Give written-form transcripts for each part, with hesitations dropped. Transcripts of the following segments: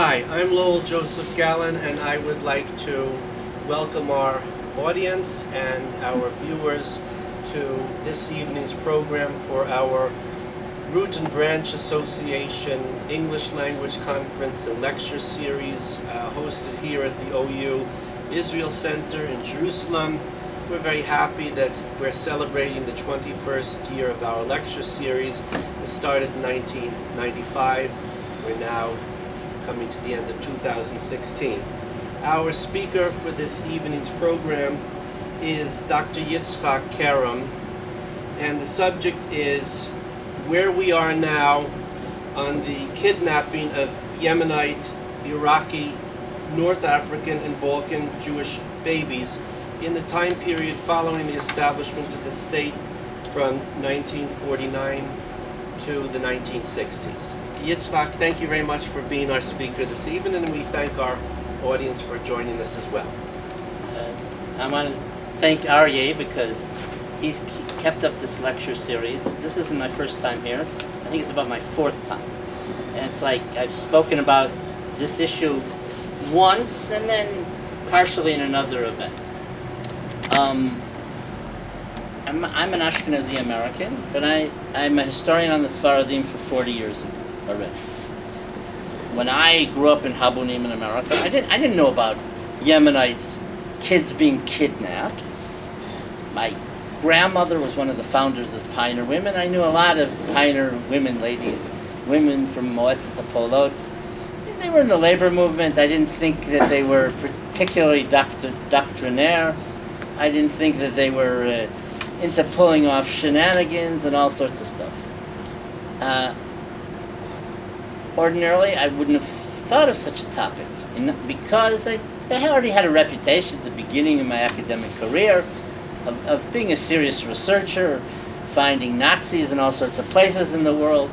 Hi, I'm Lowell Joseph Gallen, and I would like to welcome our audience and our viewers to this evening's program for our Root and Branch Association English Language Conference and Lecture Series hosted here at the OU Israel Center in Jerusalem. We're very happy that we're celebrating the 21st year of our lecture series. It started in 1995. We're now coming to the end of 2016. Our speaker for this evening's program is Dr. Yitzchak Kerem, and the subject is where we are now on the kidnapping of Yemenite, Iraqi, North African, and Balkan Jewish babies in the time period following the establishment of the state from 1949 to the 1960s. Yitzchak, thank you very much for being our speaker this evening, and we thank our audience for joining us as well. I want to thank Aryeh because he's kept up this lecture series. This isn't my first time here. I think it's about my fourth time. And it's like I've spoken about this issue once and then partially in another event. I'm an Ashkenazi American, but I'm a historian on the Sfaradim for 40 years already. When I grew up in Habunim in America, I didn't know about Yemenite kids being kidnapped. My grandmother was one of the founders of Pioneer Women. I knew a lot of Pioneer Women ladies, women from Moetzet Apolot. They were in the labor movement. I didn't think that they were particularly doctrinaire. I didn't think that they were into pulling off shenanigans and all sorts of stuff. Ordinarily, I wouldn't have thought of such a topic because I already had a reputation at the beginning of my academic career of being a serious researcher, finding Nazis in all sorts of places in the world.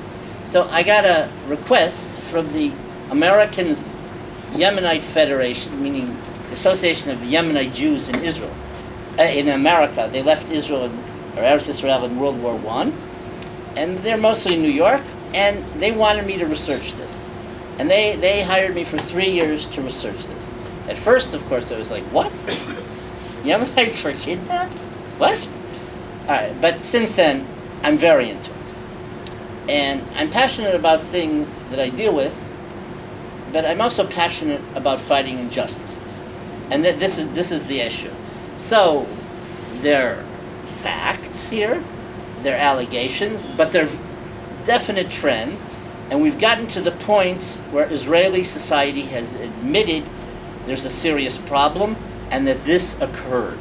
So I got a request from the American Yemenite Federation, meaning the Association of Yemenite Jews in Israel, in America. They left Israel or Eretz Israel in World War I, and they're mostly in New York, and they wanted me to research this. And they hired me for 3 years to research this. At first, of course, I was like, what? Yemenites were kidnapped? What? All right, but since then, I'm very into it. And I'm passionate about things that I deal with, but I'm also passionate about fighting injustices. And that this is the issue. So, there are facts here, there are allegations, but there are definite trends, and we've gotten to the point where Israeli society has admitted there's a serious problem and that this occurred.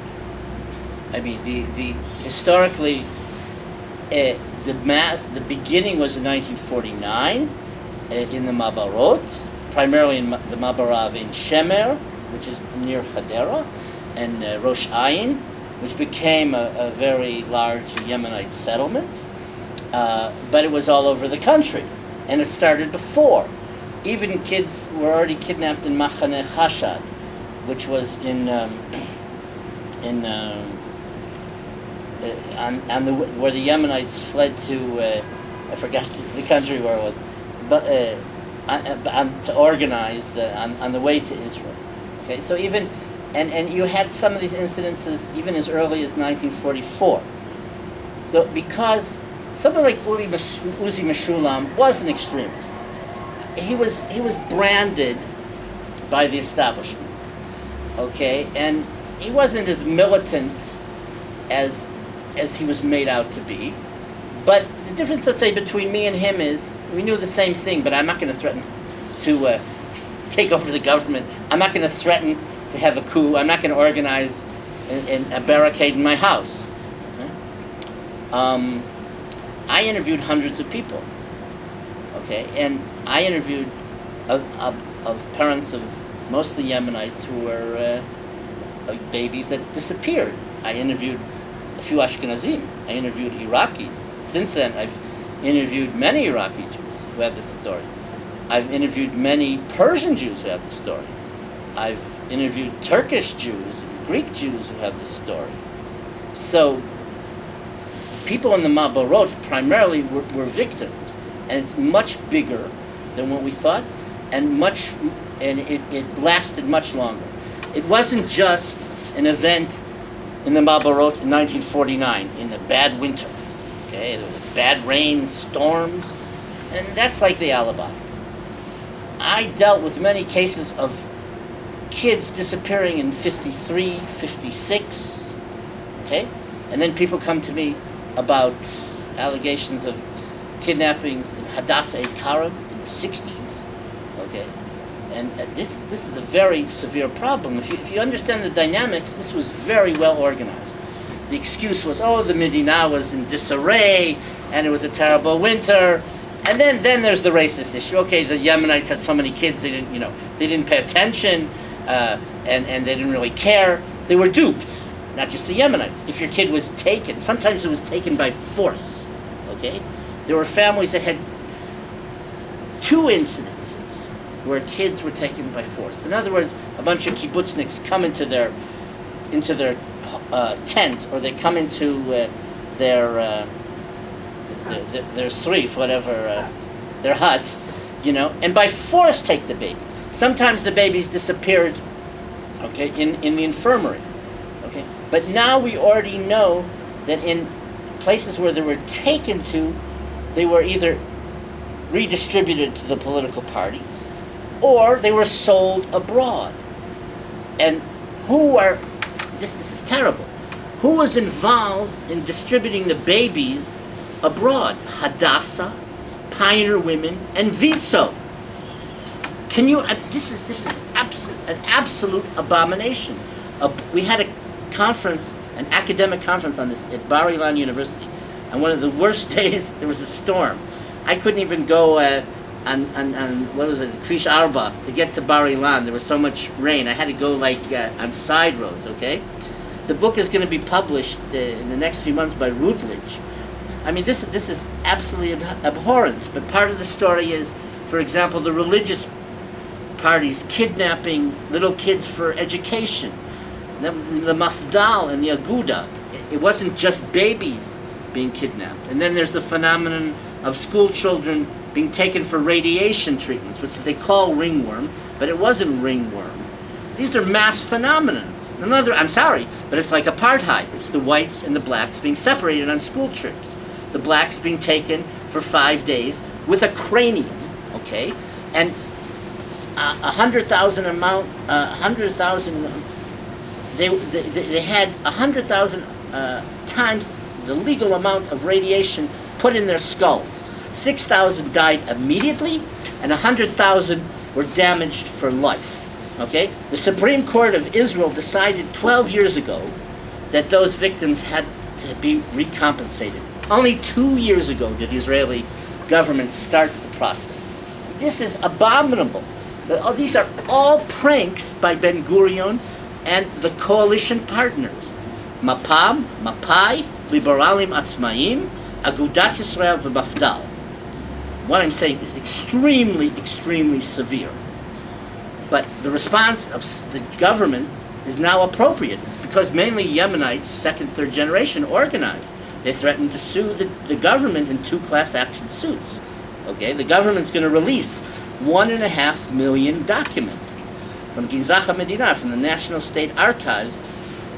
I mean, the historically, the beginning was in 1949 in the Mabarot, primarily in the Mabarav in Shemer, which is near Hadera, and Rosh Ayin, which became a very large Yemenite settlement. But it was all over the country, and it started before. Even kids were already kidnapped in Machane Chashad, which was where the Yemenites fled to. I forgot the country where it was, but to organize on the way to Israel. Okay, so even and you had some of these incidences even as early as 1944. So because someone like Uzi Meshulam was an extremist, he was branded by the establishment. Okay, and he wasn't as militant as he was made out to be. But the difference, let's say, between me and him is we knew the same thing. But I'm not going to threaten to take over the government. I'm not going to threaten to have a coup. I'm not going to organize a barricade in my house. I interviewed hundreds of people. Okay, and I interviewed of parents of mostly Yemenites who were babies that disappeared. I interviewed a few Ashkenazim. I interviewed Iraqis. Since then, I've interviewed many Iraqi Jews who have this story. I've interviewed many Persian Jews who have this story. I've interviewed Turkish Jews, Greek Jews who have this story. So people in the Mabarot primarily were victims, and it's much bigger than what we thought. and it lasted much longer. It wasn't just an event in the Mabarot in 1949 in the bad winter. Okay, there was bad rain, storms, and that's like the alibi. I dealt with many cases of kids disappearing in 53, 56, okay? And then people come to me about allegations of kidnappings in Hadassah and Kerem in the 60s, okay? And this is a very severe problem. If you understand the dynamics, this was very well organized. The excuse was, oh, the Medina was in disarray, and it was a terrible winter. And then there's the racist issue. Okay, the Yemenites had so many kids, they didn't pay attention, and they didn't really care. They were duped, not just the Yemenites. If your kid was taken, sometimes it was taken by force, okay? There were families that had 2 incidences where kids were taken by force. In other words, a bunch of kibbutzniks come into their tent, or they come into their srif, whatever, their huts, and by force take the baby. Sometimes the babies disappeared, okay, in the infirmary, okay. But now we already know that in places where they were taken to, they were either redistributed to the political parties, or they were sold abroad. And this is terrible. Who was involved in distributing the babies abroad? Hadassah, Pioneer Women, and Vitso. Can you? This is an absolute abomination. We had a conference, an academic conference on this at Bar Ilan University. On one of the worst days, there was a storm. I couldn't even go on what was it, Krish Arba, to get to Bar Ilan. There was so much rain. I had to go on side roads. Okay, the book is going to be published in the next few months by Routledge. I mean, this is absolutely abhorrent. But part of the story is, for example, the religious parties kidnapping little kids for education. The Mafdal and the Aguda. It wasn't just babies being kidnapped. And then there's the phenomenon of school children being taken for radiation treatments, which they call ringworm, but it wasn't ringworm. These are mass phenomena. I'm sorry, but it's like apartheid. It's the whites and the blacks being separated on school trips. The blacks being taken for 5 days with a cranium, okay? And 100,000 they had 100,000 times the legal amount of radiation put in their skulls. 6,000 died immediately, and 100,000 were damaged for life. Okay? The Supreme Court of Israel decided 12 years ago that those victims had to be recompensated. Only 2 years ago did the Israeli government start the process. This is abominable. These are all pranks by Ben-Gurion and the coalition partners. Mapam, Mapai, Liberalim Atzmaim, Agudat Yisrael v'Mafdal. What I'm saying is extremely, extremely severe. But the response of the government is now appropriate. It's because mainly Yemenites, second, third generation, organized. They threatened to sue the government in 2 class action suits. Okay, the government's going to release 1.5 million documents from Ginzacha Medina, from the National State Archives,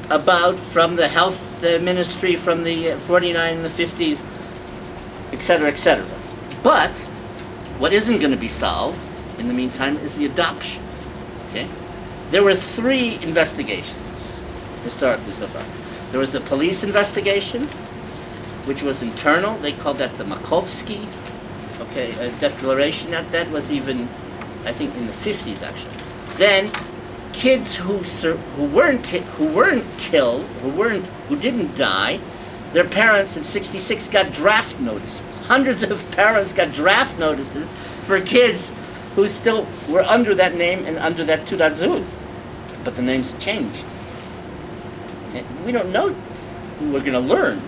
from the health ministry from the 49 and the 50s, etc., etc. But what isn't going to be solved in the meantime is the adoption. Okay, there were 3 investigations historically so far. There was a police investigation, which was internal. They called that the Makovsky, declaration. That was even, I think, in the 50s actually. Then, kids who didn't die, their parents in '66 got draft notices. Hundreds of parents got draft notices for kids who still were under that name and under that Tudat Zut. But the names changed. Okay? We don't know. We're going to learn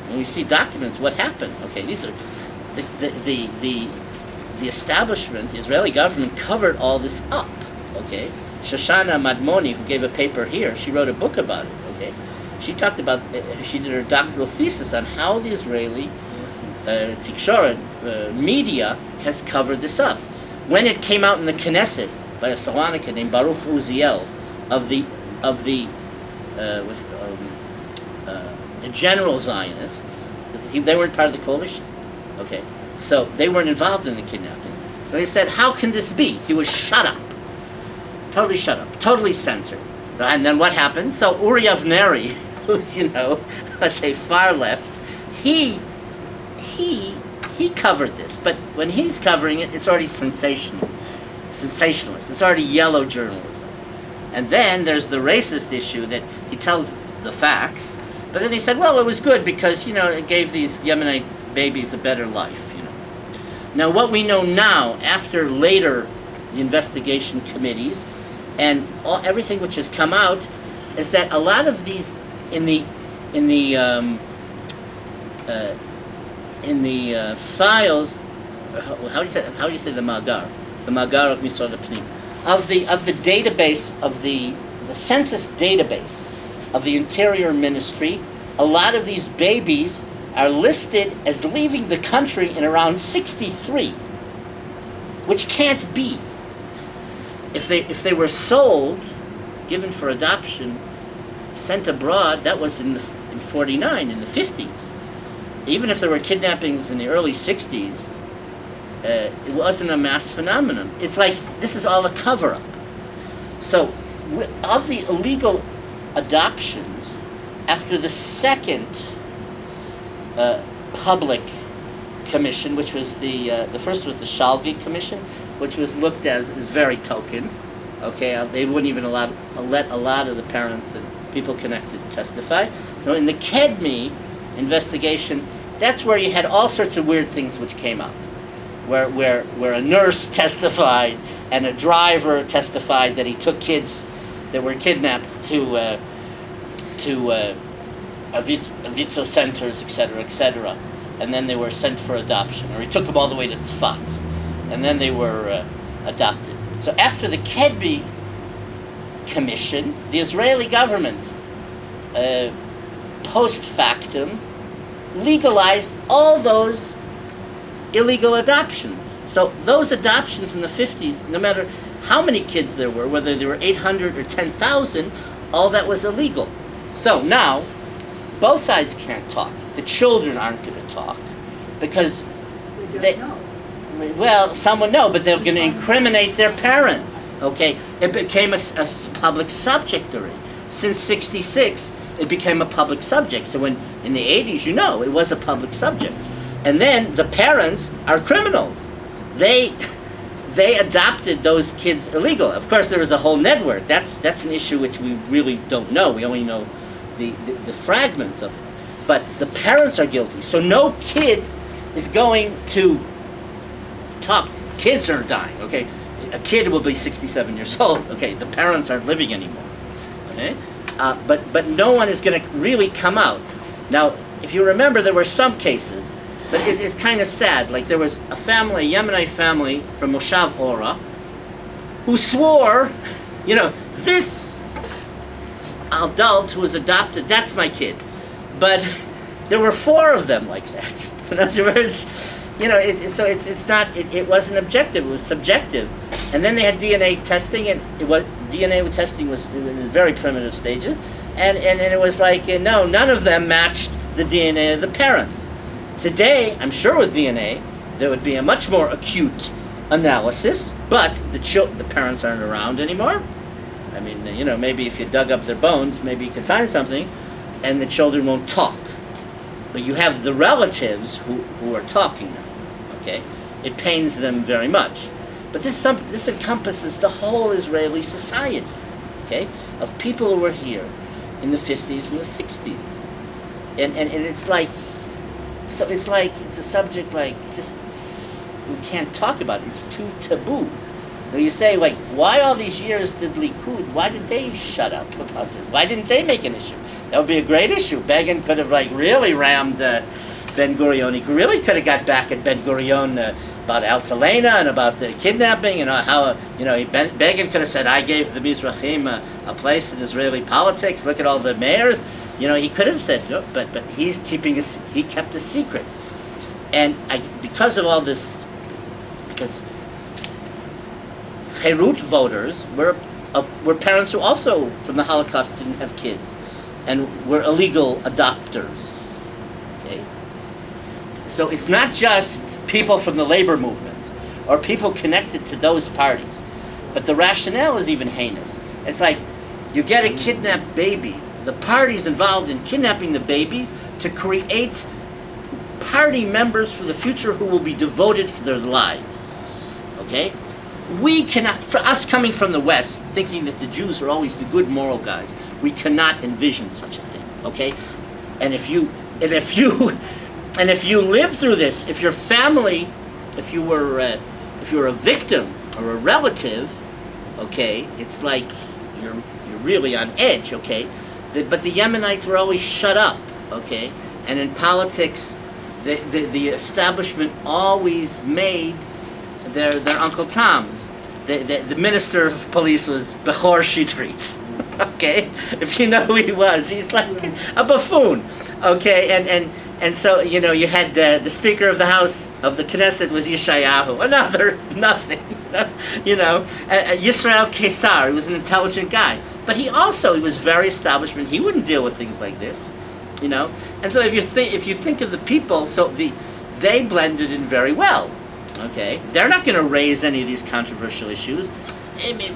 when we see documents what happened. Okay, these are the establishment, the Israeli government covered all this up. Okay, Shoshana Madmoni, who gave a paper here, she wrote a book about it. Okay, she talked about she did her doctoral thesis on how the Israeli tikshoret media has covered this up. when it came out in the Knesset by a Salonika named Baruch Uziel of the general Zionists, they weren't part of the coalition. Okay, so they weren't involved in the kidnapping. So he said, "How can this be?" He was shut up, totally censored. And then what happened? So Uri Avneri, who's let's say far left, he covered this, but when he's covering it, it's already sensationalist. It's already yellow journalism. And then there's the racist issue that he tells the facts, but then he said, well, it was good because, it gave these Yemenite babies a better life, Now what we know now, after later the investigation committees and everything which has come out, is that a lot of these in the files, how do you say the magar of Misrad Pnim, of the database of the census database of the Interior Ministry, a lot of these babies are listed as leaving the country in around 63, which can't be. If they were sold, given for adoption, sent abroad, that was in 49, in the 50s. Even if there were kidnappings in the early 60s, it wasn't a mass phenomenon. It's like this is all a cover-up. So, of the illegal adoptions, after the second public commission, which was the first was the Shalgi Commission, which was looked as very token. Okay, they wouldn't even let a lot of the parents and people connected testify. So in the Kedmi investigation, that's where you had all sorts of weird things which came out, where a nurse testified and a driver testified that he took kids that were kidnapped to Avitzo centers, etc., and then they were sent for adoption, or he took them all the way to Tzfat, and then they were adopted. So after the Kedmi Commission, the Israeli government, post factum, legalized all those illegal adoptions. So those adoptions in the 50s, no matter how many kids there were, whether there were 800 or 10,000, all that was illegal. So now, both sides can't talk. The children aren't going to talk because they know. Well, some would know, but they're going to incriminate their parents. Okay, it became a public subject already. Since '66, it became a public subject. So when in the '80s, it was a public subject. And then the parents are criminals. They adopted those kids illegal. Of course, there was a whole network. That's an issue which we really don't know. We only know the fragments of it. But the parents are guilty. So no kid is going to talk. Kids are dying. Okay, a kid will be 67 years old. Okay, the parents aren't living anymore. Okay, but no one is going to really come out. Now, if you remember, there were some cases. But it's kind of sad. Like there was a family, a Yemenite family from Moshav Ora, who swore, this adult who was adopted, that's my kid. But there were 4 of them like that. In other words, it wasn't objective. It was subjective. And then they had DNA testing, and DNA testing was in very primitive stages, and it was like no, none of them matched the DNA of the parents. Today, I'm sure with DNA, there would be a much more acute analysis, but the parents aren't around anymore. I mean, maybe if you dug up their bones, maybe you could find something, and the children won't talk. But you have the relatives who are talking now, okay? It pains them very much. But this encompasses the whole Israeli society, okay? Of people who were here in the 50s and the 60s. And it's like, so it's a subject just we can't talk about it. It's too taboo. So you say, why all these years did Likud, why did they shut up about this? Why didn't they make an issue? That would be a great issue. Begin could have really rammed Ben-Gurion. He really could have got back at Ben-Gurion about Altalena and about the kidnapping and how, Begin could have said, I gave the Mizrahim a place in Israeli politics. Look at all the mayors. He could have said, no, but he kept a secret. And because of all this, because Cherut voters were parents who also, from the Holocaust, didn't have kids, and were illegal adopters. Okay? So it's not just people from the labor movement, or people connected to those parties, but the rationale is even heinous. It's like, you get a kidnapped baby, the parties involved in kidnapping the babies to create party members for the future who will be devoted for their lives. Okay? We cannot, for us coming from the West, thinking that the Jews are always the good moral guys, we cannot envision such a thing. Okay? And if you live through this, if your family, if you were a victim or a relative, okay, it's like you're really on edge. Okay? But the Yemenites were always shut up. Okay? And in politics, the establishment always made their Uncle Toms. The minister of police was Bechor Shitrit. Okay, if you know who he was, he's like a buffoon. Okay, and so you had the Speaker of the House of the Knesset was Yeshayahu, another nothing. Yisrael Kesar, he was an intelligent guy, but he was very establishment. He wouldn't deal with things like this. And so if you think of the people, they blended in very well. Okay, they're not going to raise any of these controversial issues. I mean,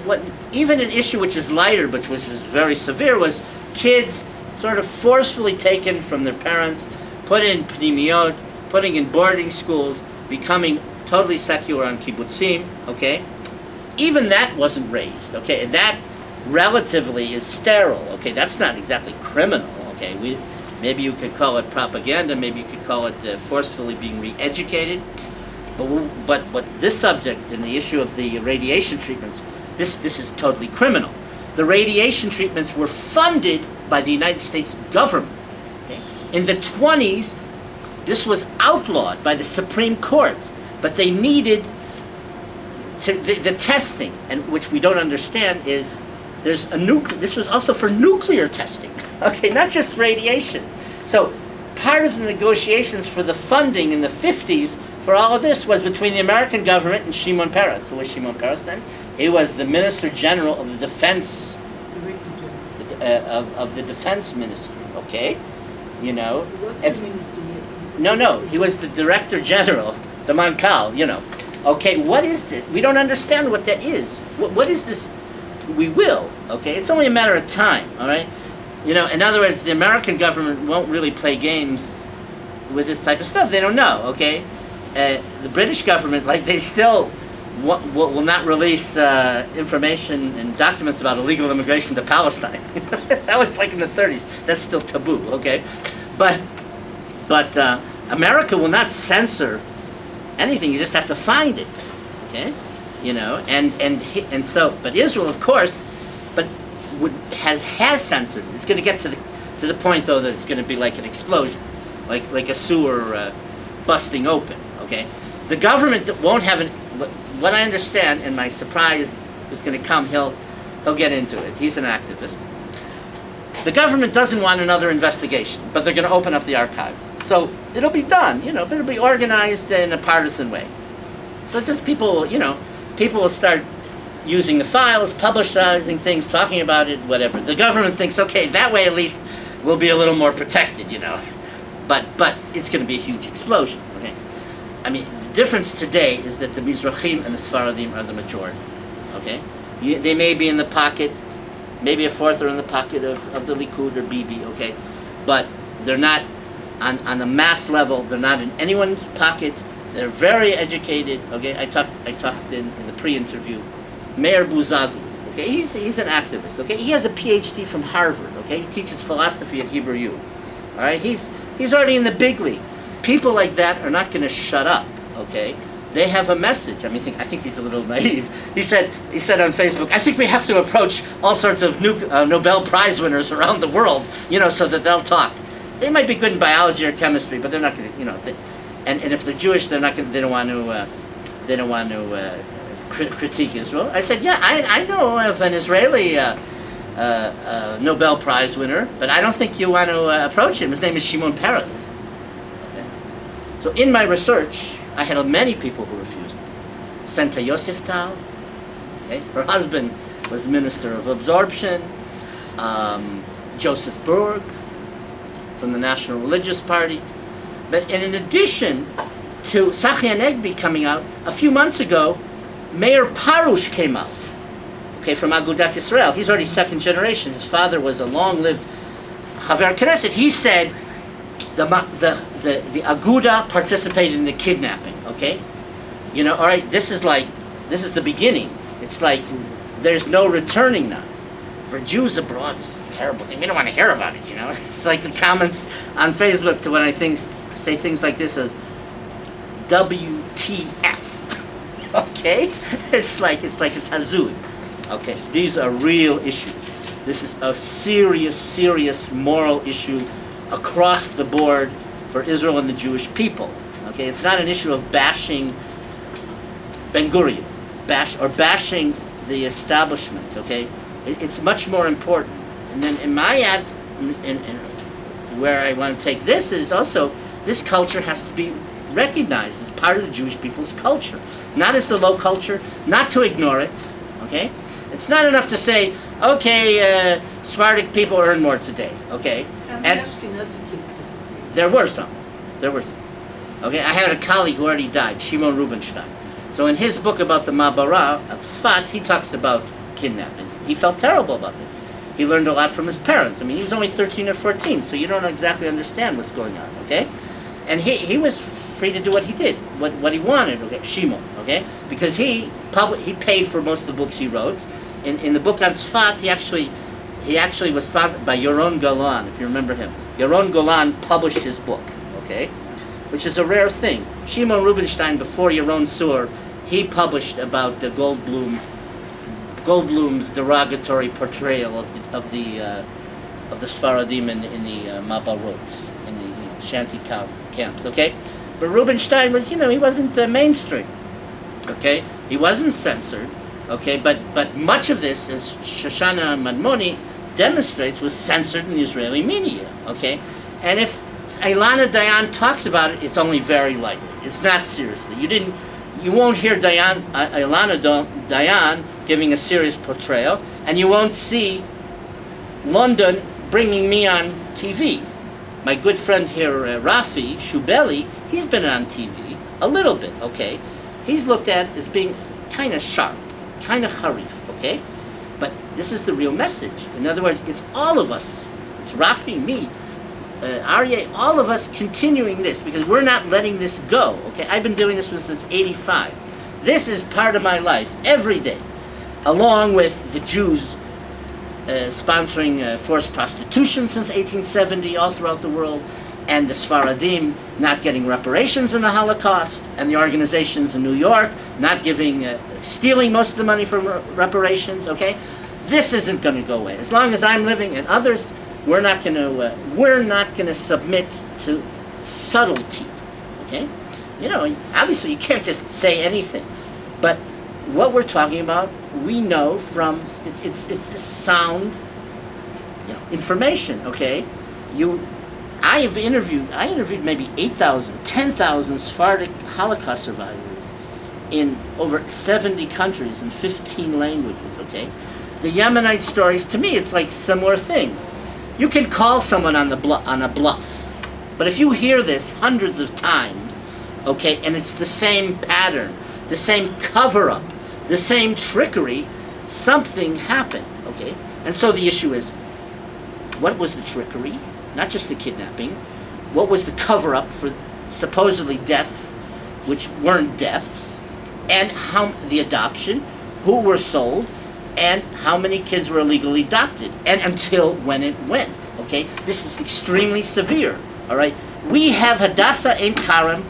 even an issue which is lighter, but which is very severe, was kids sort of forcefully taken from their parents, put in pnimiot, putting in boarding schools, becoming totally secular on kibbutzim. Okay, even that wasn't raised. Okay, that relatively is sterile. Okay, that's not exactly criminal. Okay, maybe you could call it propaganda, maybe you could call it forcefully being re-educated. But this subject and the issue of the radiation treatments, this is totally criminal. The radiation treatments were funded by the United States government. Okay? In the 1920s, this was outlawed by the Supreme Court, but they needed the testing, and which we don't understand is this was also for nuclear testing, okay, not just radiation. So part of the negotiations for the funding in the 50s for all of this was between the American government and Shimon Peres. Who was Shimon Peres then? He was the Minister General of the Defense, of the Defense Ministry, okay? He wasn't the minister yet. No, he was the Director General, the Mankal, Okay, what is this? We don't understand what that is. What is this? We will, okay? It's only a matter of time, all right? In other words, the American government won't really play games with this type of stuff. They don't know, okay? The British government, they still will not release information and documents about illegal immigration to Palestine. That was like in the 30s. That's still taboo, okay? But America will not censor anything. You just have to find it, okay? But Israel, of course, has censored it. It's going to get to the point though that it's going to be like an explosion, like a sewer busting open. Okay, the government won't have what I understand, and my surprise is going to come. He'll get into it. He's an activist. The government doesn't want another investigation, but they're going to open up the archives. So it'll be done, but it'll be organized in a partisan way. So just people will start using the files, publicizing things, talking about it, whatever. The government thinks, okay, that way at least we'll be a little more protected, But it's going to be a huge explosion, okay? I mean, the difference today is that the Mizrahim and the Sfaradim are the majority, okay? They may be in the pocket, maybe a fourth are in the pocket of the Likud or Bibi, okay? But they're not, on a mass level, they're not in anyone's pocket. They're very educated, okay? I talked in the pre-interview. Meir Buzagu, okay? He's an activist, okay? He has a PhD from Harvard, okay? He teaches philosophy at Hebrew U, all right? He's already in the big league. People like that are not going to shut up, okay? They have a message. I think he's a little naive. He said on Facebook, I think we have to approach all sorts of Nobel Prize winners around the world, so that they'll talk. They might be good in biology or chemistry, but they're not going to, and if they're Jewish, they don't want to critique Israel. I said, yeah, I know of an Israeli Nobel Prize winner, but I don't think you want to approach him. His name is Shimon Peres. Okay. So in my research, I had many people who refused. Senta Yosef Tal, Okay? Her husband was Minister of Absorption. Joseph Berg from the National Religious Party. But in addition to Tzachi Hanegbi coming out, a few months ago, Mayor Parush came out, okay, from Agudat Yisrael. He's already second generation. His father was a long-lived Chaver Knesset. He said the Aguda participated in the kidnapping, okay? You know, all right, this is the beginning. It's like there's no returning now. For Jews abroad, it's a terrible thing. We don't want to hear about it, you know? It's like the comments on Facebook to when I say things like this as WTF. Okay? It's like it's hazui. Okay, these are real issues. This is a serious moral issue across the board for Israel and the Jewish people. Okay, it's not an issue of bashing Ben Gurion, bashing the establishment. Okay, it's much more important. And then in my where I want to take this is also this culture has to be recognized as part of the Jewish people's culture, not as the low culture, not to ignore it. Okay, it's not enough to say, okay, Sephardic people earn more today. Okay, And the Ashkenazi kids disagree. there were some. Okay, I had a colleague who already died, Shimon Rubinstein. So in his book about the Ma'abara of Sfat, he talks about kidnapping. He felt terrible about it. He learned a lot from his parents. I mean, he was only 13 or 14, so you don't exactly understand what's going on, okay? And he was free to do what he did, what he wanted, okay, Shimon, okay? Because he paid for most of the books he wrote. In the book on Sfat, he actually was sponsored by Yaron Golan, if you remember him. Yaron Golan published his book, okay? Which is a rare thing. Shimon Rubinstein, before Yaron Sur, he published about the Goldblum's derogatory portrayal of the Sfaradim in the Mabarot, in the shanty town camps, okay? But Rubinstein was, he wasn't mainstream, okay? He wasn't censored, okay? But much of this, as Shoshana Madmoni demonstrates, was censored in the Israeli media, okay? And if Ilana Dayan talks about it, it's only very lightly. It's not seriously. You won't hear Ilana Dayan giving a serious portrayal, and you won't see London bringing me on TV. My good friend here, Rafi Shubeli, he's been on TV a little bit, okay? He's looked at as being kind of sharp, kind of harif, okay? But this is the real message. In other words, it's all of us. It's Rafi, me, Aryeh, all of us continuing this because we're not letting this go, okay? I've been doing this since '85. This is part of my life every day, along with the Jews sponsoring forced prostitution since 1870 all throughout the world, and the Sfaradim not getting reparations in the Holocaust, and the organizations in New York not stealing most of the money from reparations, okay? This isn't going to go away. As long as I'm living and others, we're not going to submit to subtlety, okay? Obviously you can't just say anything, but what we're talking about, we know from it's sound, information, okay? I interviewed maybe 8,000, 10,000 Sephardic Holocaust survivors in over 70 countries in 15 languages, okay? The Yemenite stories, to me, it's like similar thing. You can call someone on a bluff, but if you hear this hundreds of times, okay, and it's the same pattern, the same cover-up, the same trickery, something happened, okay? And so the issue is, what was the trickery? Not just the kidnapping. What was the cover-up for supposedly deaths, which weren't deaths? And how the adoption, who were sold, and how many kids were illegally adopted, and until when it went, okay? This is extremely severe, all right? We have Hadassah and Kerem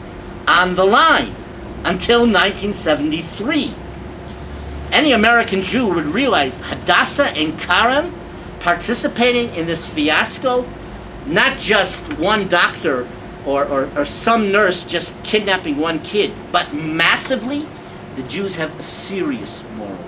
on the line until 1973. Any American Jew would realize Hadassah and Kerem participating in this fiasco, not just one doctor or some nurse just kidnapping one kid, but massively, the Jews have a serious moral